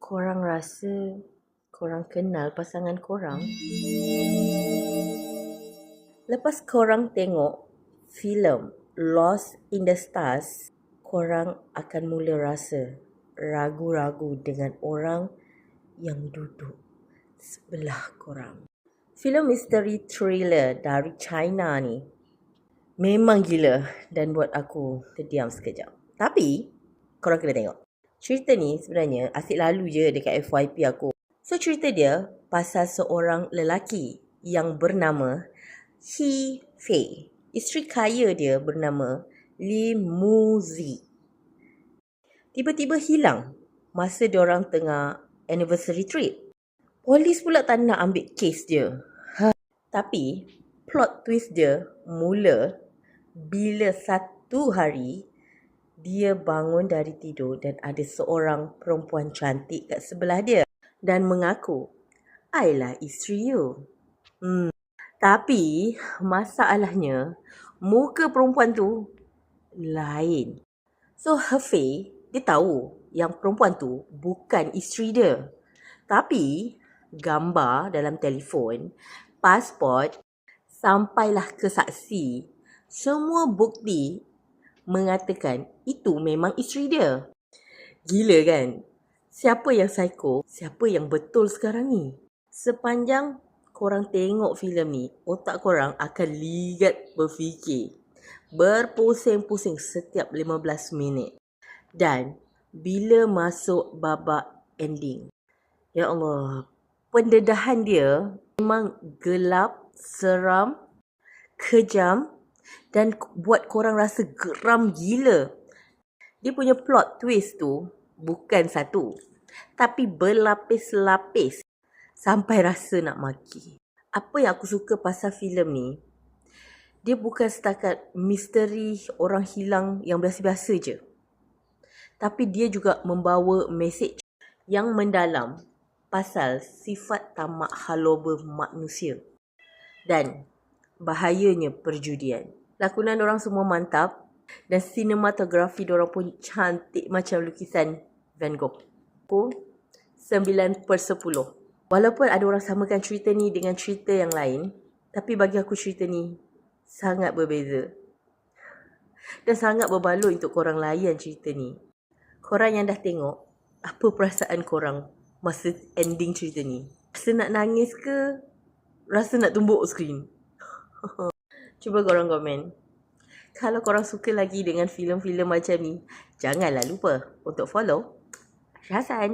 Korang rasa korang kenal pasangan korang? Lepas korang tengok filem Lost in the Stars, korang akan mula rasa ragu-ragu dengan orang yang duduk sebelah korang. Filem misteri thriller dari China ni memang gila dan buat aku terdiam sekejap. Tapi korang kena tengok. Cerita ni sebenarnya asyik lalu je dekat FYP aku. So cerita dia pasal seorang lelaki yang bernama He Fei. Isteri kaya dia bernama Li Muzi. Tiba-tiba hilang masa diorang tengah anniversary trip. Polis pula tak nak ambil kes dia. Tapi plot twist dia mula bila satu hari dia bangun dari tidur dan ada seorang perempuan cantik kat sebelah dia dan mengaku, "I lah isteri you." Tapi masalahnya muka perempuan tu lain. So Hefei dia tahu yang perempuan tu bukan isteri dia. Tapi gambar dalam telefon, pasport, sampailah ke saksi, semua bukti mengatakan itu memang isteri dia. Gila kan? Siapa yang psycho? Siapa yang betul sekarang ni? Sepanjang korang tengok filem ni, otak korang akan ligat berfikir, berpusing-pusing setiap 15 minit. Dan bila masuk babak ending, ya Allah, pendedahan dia memang gelap, seram, kejam dan buat korang rasa geram gila. Dia punya plot twist tu bukan satu, tapi berlapis-lapis sampai rasa nak maki. Apa yang aku suka pasal filem ni, dia bukan setakat misteri orang hilang yang biasa-biasa je. Tapi dia juga membawa mesej yang mendalam pasal sifat tamak haloba manusia dan bahayanya perjudian. Lakonan orang semua mantap dan sinematografi diorang pun cantik macam lukisan Van Gogh. Aku 9/10. Walaupun ada orang samakan cerita ni dengan cerita yang lain, tapi bagi aku cerita ni sangat berbeza dan sangat berbaloi untuk korang layan cerita ni. Korang yang dah tengok, apa perasaan korang masa ending cerita ni? Rasa nak nangis ke? Rasa nak tumbuk skrin? Cuba korang komen. Kalau korang suka lagi dengan filem-filem macam ni, janganlah lupa untuk follow Aisyah Hassan.